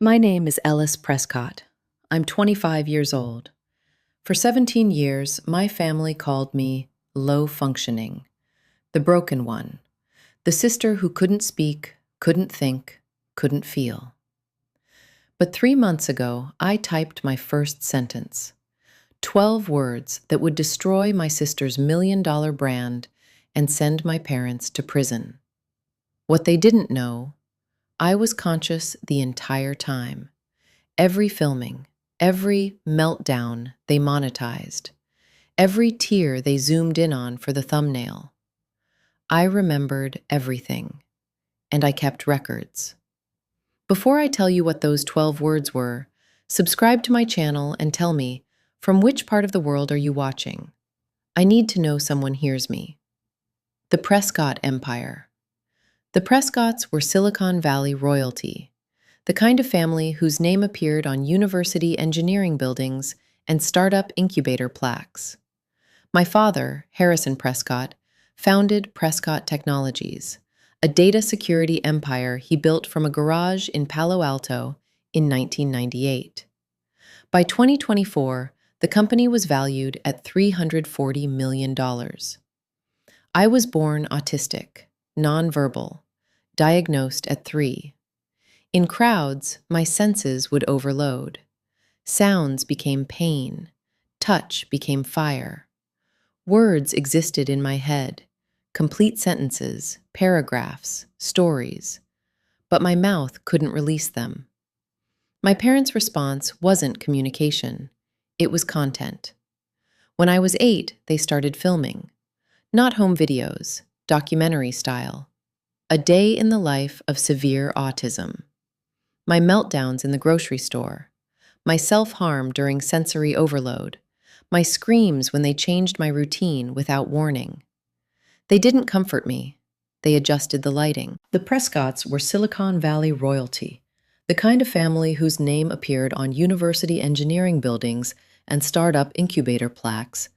My name is Ellis Prescott. I'm 25 years old. For 17 years, my family called me low functioning, the broken one, the sister who couldn't speak, couldn't think, couldn't feel. But 3 months ago, I typed my first sentence, 12 words that would destroy my sister's $1 million brand and send my parents to prison. What they didn't know, I was conscious the entire time. Every filming, every meltdown they monetized, every tear they zoomed in on for the thumbnail. I remembered everything, and I kept records. Before I tell you what those 12 words were, subscribe to my channel and tell me, from which part of the world are you watching? I need to know someone hears me. The Prescott Empire. The Prescotts were Silicon Valley royalty, the kind of family whose name appeared on university engineering buildings and startup incubator plaques. My father, Harrison Prescott, founded Prescott Technologies, a data security empire he built from a garage in Palo Alto in 1998. By 2024, the company was valued at $340 million. I was born autistic, nonverbal, diagnosed at 3. In crowds, my senses would overload. Sounds became pain. Touch became fire. Words existed in my head, complete sentences, paragraphs, stories. But my mouth couldn't release them. My parents' response wasn't communication. It was content. When I was 8, they started filming. Not home videos, documentary style. A day in the life of severe autism. My meltdowns in the grocery store. My self-harm during sensory overload. My screams when they changed my routine without warning. They didn't comfort me. They adjusted the lighting. The Prescotts were Silicon Valley royalty, the kind of family whose name appeared on university engineering buildings and startup incubator plaques.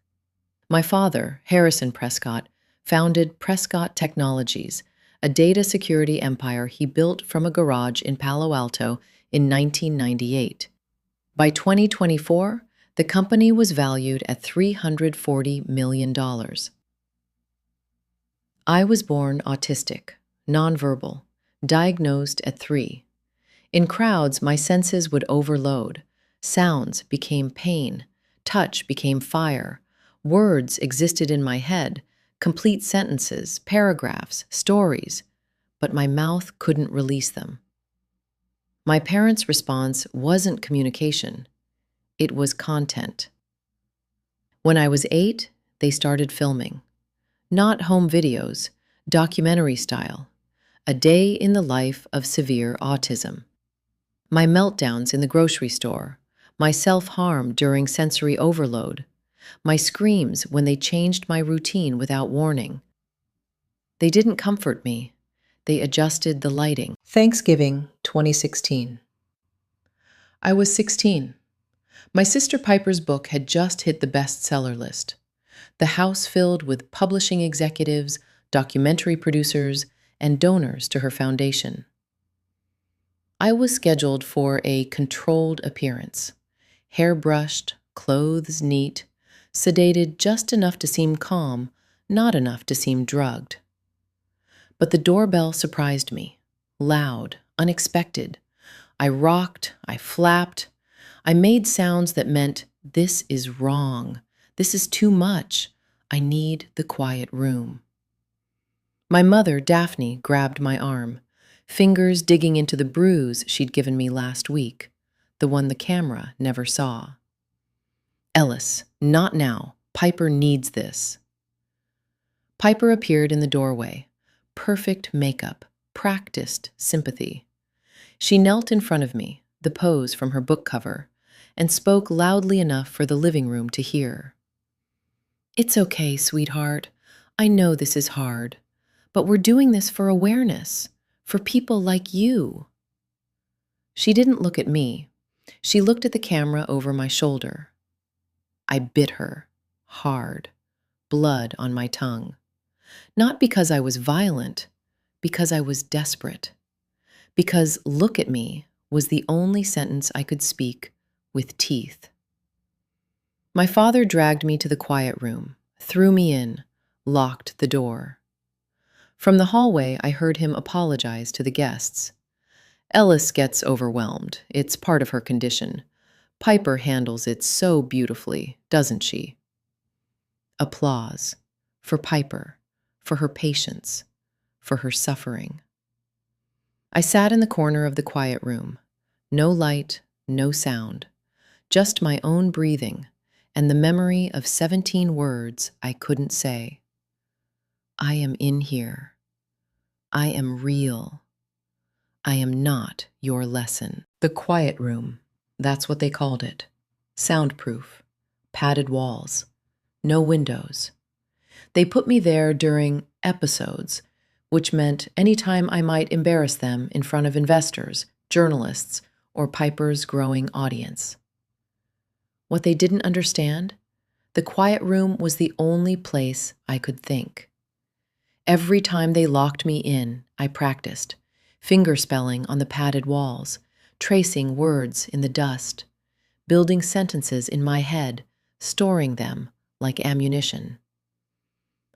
My father, Harrison Prescott, founded Prescott Technologies, a data security empire he built from a garage in Palo Alto in 1998. By 2024, the company was valued at $340 million. I was born autistic, nonverbal, diagnosed at 3. In crowds, my senses would overload. Sounds became pain. Touch became fire. Words existed in my head, complete sentences, paragraphs, stories, but my mouth couldn't release them. My parents' response wasn't communication. It was content. When I was 8, they started filming. Not home videos, documentary style. A day in the life of severe autism. My meltdowns in the grocery store. My self-harm during sensory overload. My screams when they changed my routine without warning. They didn't comfort me. They adjusted the lighting. Thanksgiving 2016. I was 16. My sister Piper's book had just hit the bestseller list. The house filled with publishing executives, documentary producers, and donors to her foundation. I was scheduled for a controlled appearance. Hair brushed, clothes neat, sedated just enough to seem calm, not enough to seem drugged. But the doorbell surprised me. Loud, unexpected. I rocked, I flapped. I made sounds that meant, this is wrong. This is too much. I need the quiet room. My mother, Daphne, grabbed my arm, fingers digging into the bruise she'd given me last week, the one the camera never saw. Ellis, not now. Piper needs this. Piper appeared in the doorway. Perfect makeup, practiced sympathy. She knelt in front of me, the pose from her book cover, and spoke loudly enough for the living room to hear. It's okay, sweetheart. I know this is hard, but we're doing this for awareness, for people like you. She didn't look at me. She looked at the camera over my shoulder. I bit her, hard, blood on my tongue. Not because I was violent, because I was desperate. Because look at me, was the only sentence I could speak with teeth. My father dragged me to the quiet room, threw me in, locked the door. From the hallway, I heard him apologize to the guests. Ellis gets overwhelmed. It's part of her condition. Piper handles it so beautifully, doesn't she? Applause. For Piper. For her patience. For her suffering. I sat in the corner of the quiet room. No light, no sound. Just my own breathing and the memory of 17 words I couldn't say. I am in here. I am real. I am not your lesson. The quiet room, that's what they called it. Soundproof, padded walls, no windows. They put me there during episodes, which meant any time I might embarrass them in front of investors, journalists, or Piper's growing audience. What they didn't understand? The quiet room was the only place I could think. Every time they locked me in, I practiced, fingerspelling on the padded walls, tracing words in the dust, building sentences in my head, storing them like ammunition.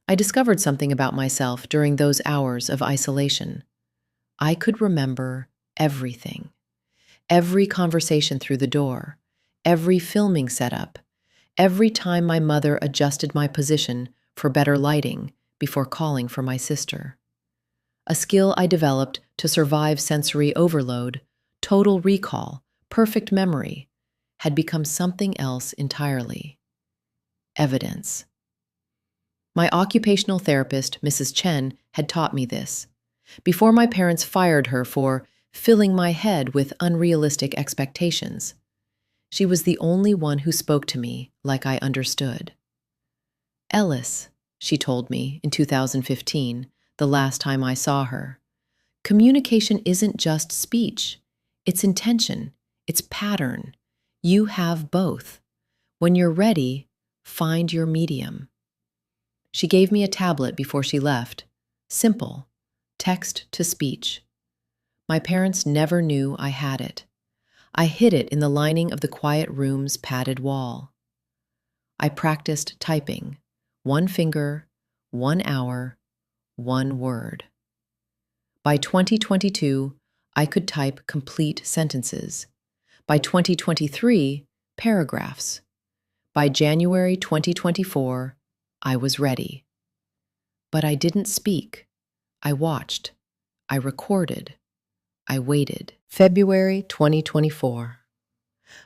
I discovered something about myself during those hours of isolation. I could remember everything. Every conversation through the door, every filming setup, every time my mother adjusted my position for better lighting before calling for my sister. A skill I developed to survive sensory overload, total recall, perfect memory, had become something else entirely. Evidence. My occupational therapist, Mrs. Chen, had taught me this. Before my parents fired her for filling my head with unrealistic expectations, she was the only one who spoke to me like I understood. Ellis, she told me in 2015, the last time I saw her, communication isn't just speech. It's intention. It's pattern. You have both. When you're ready, find your medium. She gave me a tablet before she left. Simple. Text to speech. My parents never knew I had it. I hid it in the lining of the quiet room's padded wall. I practiced typing. 1 finger, 1 hour, 1 word. By 2022, I could type complete sentences. By 2023, paragraphs. By January 2024, I was ready. But I didn't speak. I watched. I recorded. I waited. February 2024.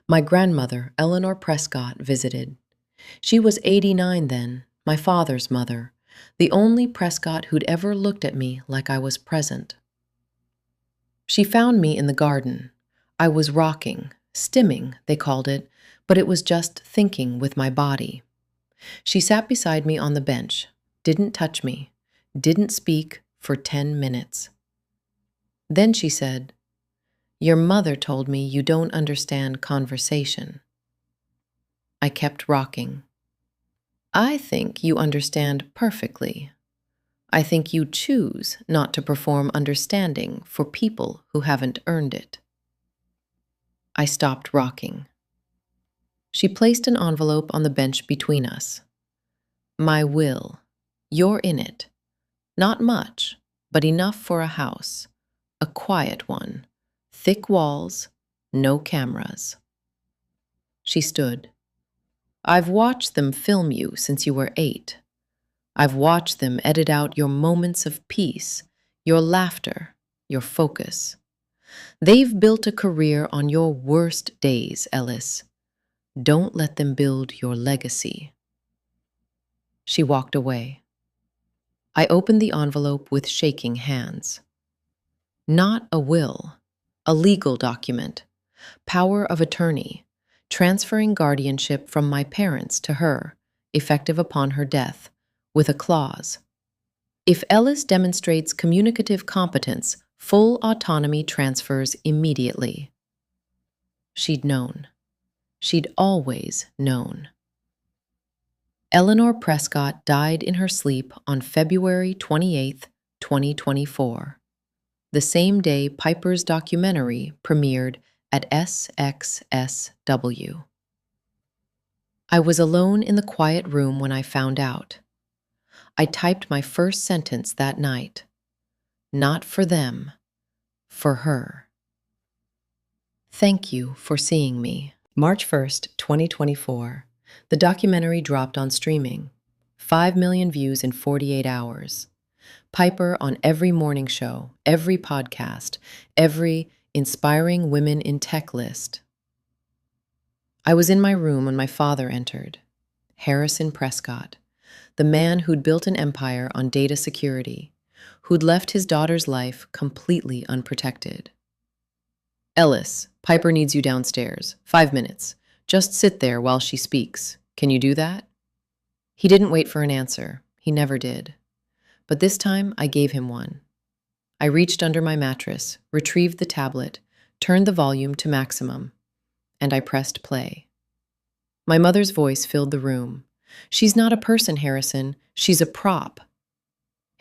My grandmother, Ellis Prescott, visited. She was 89 then, my father's mother, the only Prescott who'd ever looked at me like I was present. She found me in the garden. I was rocking, stimming, they called it, but it was just thinking with my body. She sat beside me on the bench, didn't touch me, didn't speak for 10 minutes. Then she said, "Your mother told me you don't understand conversation." I kept rocking. "I think you understand perfectly. I think you choose not to perform understanding for people who haven't earned it." I stopped rocking. She placed an envelope on the bench between us. "My will. You're in it. Not much, but enough for a house. A quiet one. Thick walls. No cameras." She stood. "I've watched them film you since you were 8. I've watched them edit out your moments of peace, your laughter, your focus. They've built a career on your worst days, Ellis. Don't let them build your legacy." She walked away. I opened the envelope with shaking hands. Not a will, a legal document, power of attorney, transferring guardianship from my parents to her, effective upon her death, with a clause. If Ellis demonstrates communicative competence, full autonomy transfers immediately. She'd known. She'd always known. Ellis Prescott died in her sleep on February 28, 2024. The same day Piper's documentary premiered at SXSW. I was alone in the quiet room when I found out. I typed my first sentence that night. Not for them, for her. Thank you for seeing me. March 1st, 2024. The documentary dropped on streaming. 5 million views in 48 hours. Piper on every morning show, every podcast, every Inspiring Women in Tech list. I was in my room when my father entered. Harrison Prescott, the man who'd built an empire on data security, who'd left his daughter's life completely unprotected. Ellis, Piper needs you downstairs. 5 minutes. Just sit there while she speaks. Can you do that? He didn't wait for an answer. He never did. But this time, I gave him one. I reached under my mattress, retrieved the tablet, turned the volume to maximum, and I pressed play. My mother's voice filled the room. She's not a person, Harrison. She's a prop.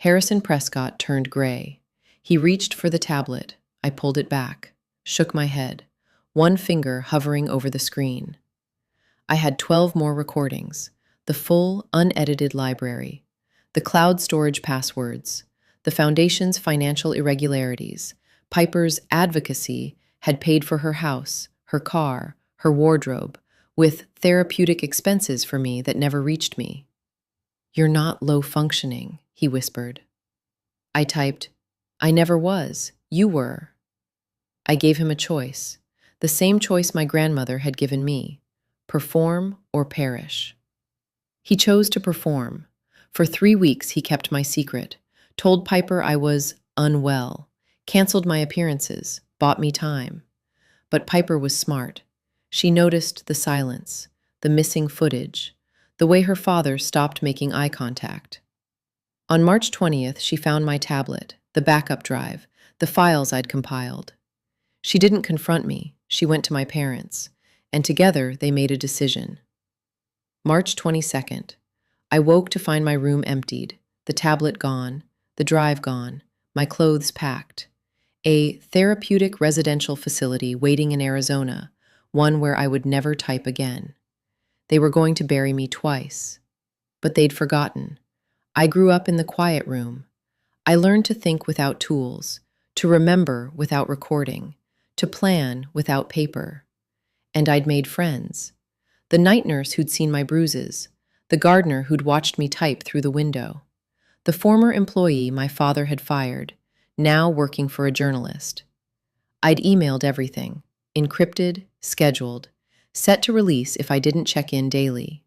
Harrison Prescott turned gray. He reached for the tablet. I pulled it back, shook my head, one finger hovering over the screen. I had 12 more recordings, the full, unedited library, the cloud storage passwords, the Foundation's financial irregularities. Piper's advocacy had paid for her house, her car, her wardrobe, with therapeutic expenses for me that never reached me. You're not low functioning, he whispered. I typed, I never was, you were. I gave him a choice, the same choice my grandmother had given me, perform or perish. He chose to perform. For 3 weeks he kept my secret, told Piper I was unwell, canceled my appearances, bought me time. But Piper was smart. She noticed the silence, the missing footage, the way her father stopped making eye contact. On March 20th, she found my tablet, the backup drive, the files I'd compiled. She didn't confront me. She went to my parents, and together they made a decision. March 22nd. I woke to find my room emptied, the tablet gone, the drive gone, my clothes packed. A therapeutic residential facility waiting in Arizona, one where I would never type again. They were going to bury me twice. But they'd forgotten. I grew up in the quiet room. I learned to think without tools, to remember without recording, to plan without paper. And I'd made friends. The night nurse who'd seen my bruises, the gardener who'd watched me type through the window, the former employee my father had fired, now working for a journalist. I'd emailed everything, encrypted, scheduled, set to release if I didn't check in daily.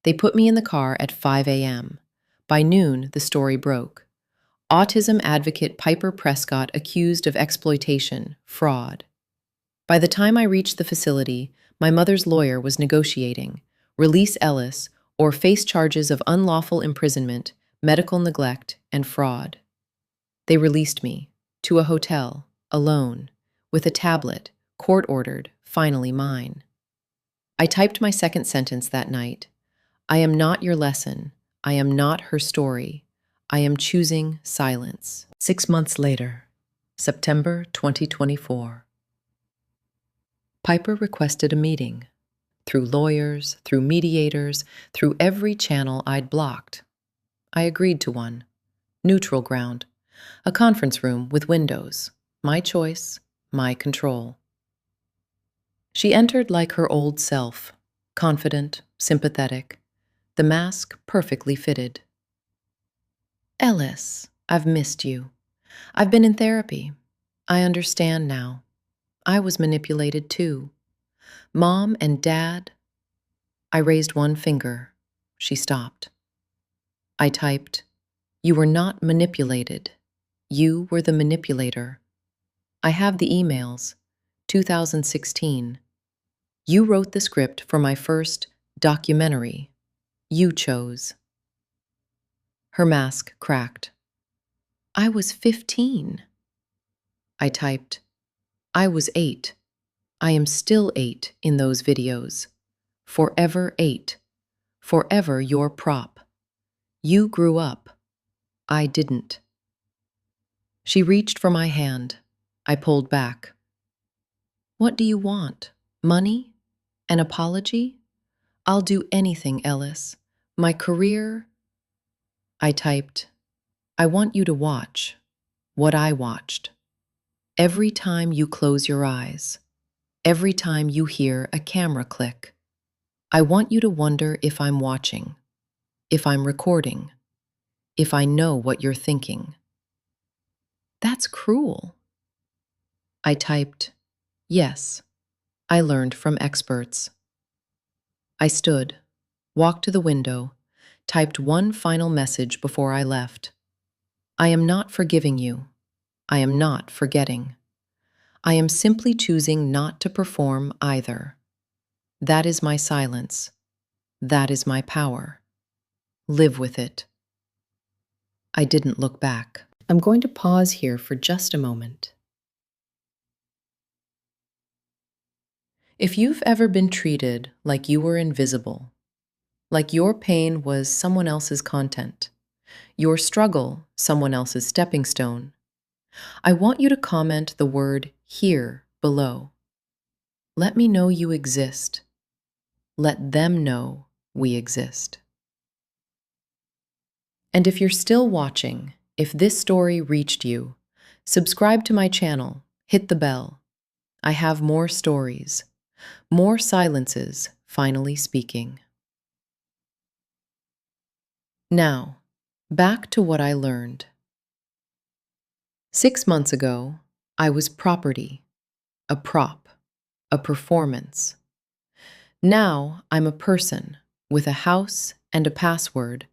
They put me in the car at 5 a.m. By noon, the story broke. Autism advocate Piper Prescott accused of exploitation, fraud. By the time I reached the facility, my mother's lawyer was negotiating, release Ellis or face charges of unlawful imprisonment, medical neglect, and fraud. They released me to a hotel, alone, with a tablet, court-ordered, finally mine. I typed my second sentence that night. I am not your lesson. I am not her story. I am choosing silence. 6 months later, September 2024. Piper requested a meeting. Through lawyers, through mediators, through every channel I'd blocked. I agreed to one. Neutral ground. A conference room with windows. My choice, my control. She entered like her old self, confident, sympathetic, the mask perfectly fitted. Ellis, I've missed you. I've been in therapy. I understand now. I was manipulated too. Mom and Dad. I raised one finger. She stopped. I typed, you were not manipulated. You were the manipulator. I have the emails. 2016. You wrote the script for my first documentary. You chose. Her mask cracked. I was 15. I typed, I was 8. I am still 8 in those videos. Forever 8. Forever your prop. You grew up. I didn't. She reached for my hand. I pulled back. What do you want? Money? An apology? I'll do anything, Ellis. My career? I typed, I want you to watch what I watched. Every time you close your eyes, every time you hear a camera click, I want you to wonder if I'm watching, if I'm recording, if I know what you're thinking. That's cruel. I typed, yes, I learned from experts. I stood, walked to the window, typed one final message before I left. I am not forgiving you. I am not forgetting. I am simply choosing not to perform either. That is my silence. That is my power. Live with it. I didn't look back. I'm going to pause here for just a moment. If you've ever been treated like you were invisible, like your pain was someone else's content, your struggle someone else's stepping stone, I want you to comment the word "here" below. Let me know you exist. Let them know we exist. And if you're still watching, if this story reached you, subscribe to my channel, hit the bell. I have more stories, more silences finally speaking. Now, back to what I learned. 6 months ago, I was property, a prop, a performance. Now I'm a person with a house and a password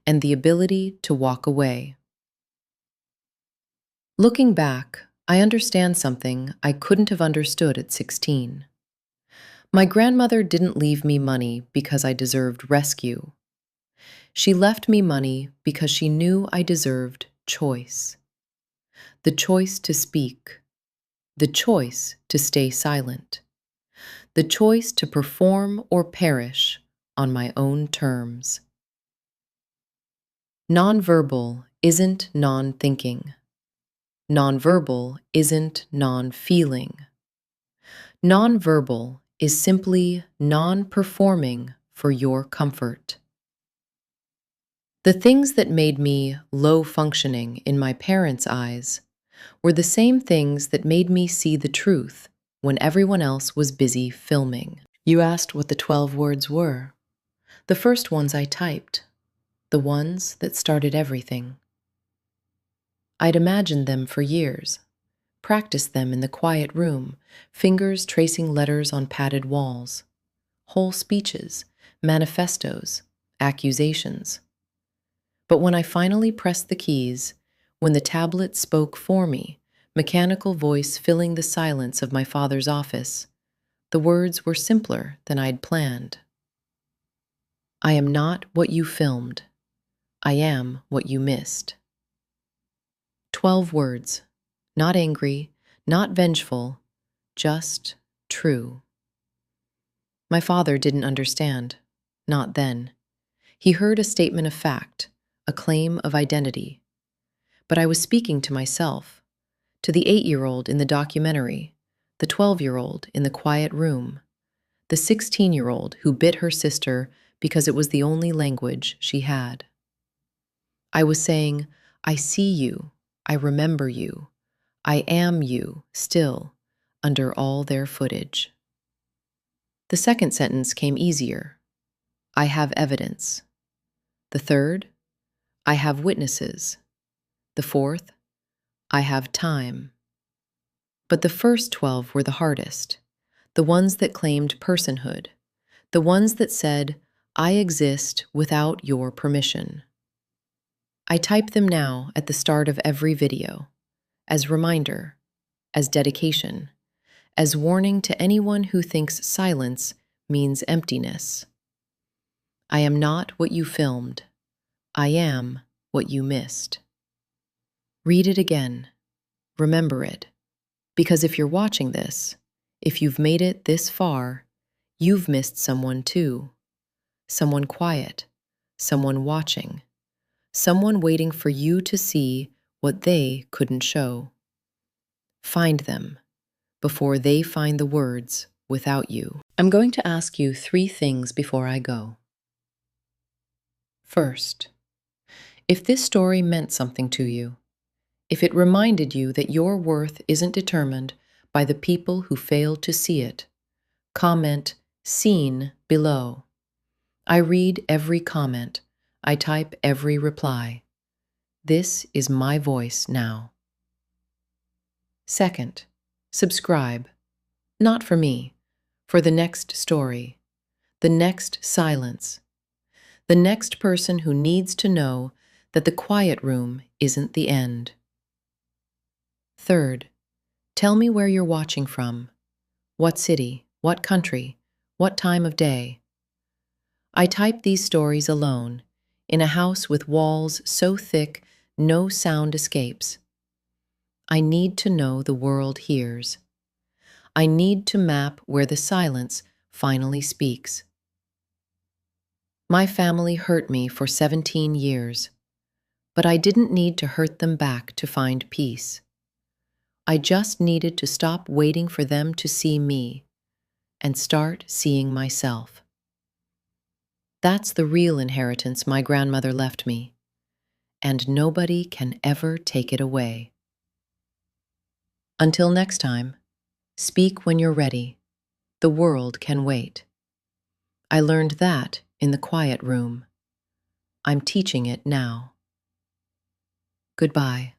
and the ability to walk away. Looking back, I understand something I couldn't have understood at 16. My grandmother didn't leave me money because I deserved rescue. She left me money because she knew I deserved choice. The choice to speak. The choice to stay silent. The choice to perform or perish on my own terms. Nonverbal isn't non-thinking. Nonverbal isn't non-feeling. Nonverbal is simply non-performing for your comfort. The things that made me low functioning in my parents' eyes were the same things that made me see the truth when everyone else was busy filming. You asked what the 12 words were. The first ones I typed, the ones that started everything. I'd imagined them for years, practiced them in the quiet room, fingers tracing letters on padded walls, whole speeches, manifestos, accusations. But when I finally pressed the keys, when the tablet spoke for me, mechanical voice filling the silence of my father's office, the words were simpler than I'd planned. I am not what you filmed. I am what you missed. 12 words, not angry, not vengeful, just true. My father didn't understand, not then. He heard a statement of fact, a claim of identity. But I was speaking to myself, to the 8-year-old in the documentary, the 12-year-old in the quiet room, the 16-year-old who bit her sister because it was the only language she had. I was saying, I see you, I remember you, I am you, still, under all their footage. The second sentence came easier. I have evidence. The third, I have witnesses. The fourth, I have time. But the first 12 were the hardest, the ones that claimed personhood, the ones that said, I exist without your permission. I type them now at the start of every video, as reminder, as dedication, as warning to anyone who thinks silence means emptiness. I am not what you filmed. I am what you missed. Read it again. Remember it. Because if you're watching this, if you've made it this far, you've missed someone too. Someone quiet, someone watching, someone waiting for you to see what they couldn't show. Find them, before they find the words without you. I'm going to ask you 3 things before I go. First, if this story meant something to you, if it reminded you that your worth isn't determined by the people who failed to see it, comment "seen" below. I read every comment. I type every reply. This is my voice now. Second, subscribe. Not for me, for the next story, the next silence, the next person who needs to know that the quiet room isn't the end. Third, tell me where you're watching from. What city, what country, what time of day. I type these stories alone, in a house with walls so thick no sound escapes. I need to know the world hears. I need to map where the silence finally speaks. My family hurt me for 17 years, but I didn't need to hurt them back to find peace. I just needed to stop waiting for them to see me and start seeing myself. That's the real inheritance my grandmother left me, and nobody can ever take it away. Until next time, speak when you're ready. The world can wait. I learned that in the quiet room. I'm teaching it now. Goodbye.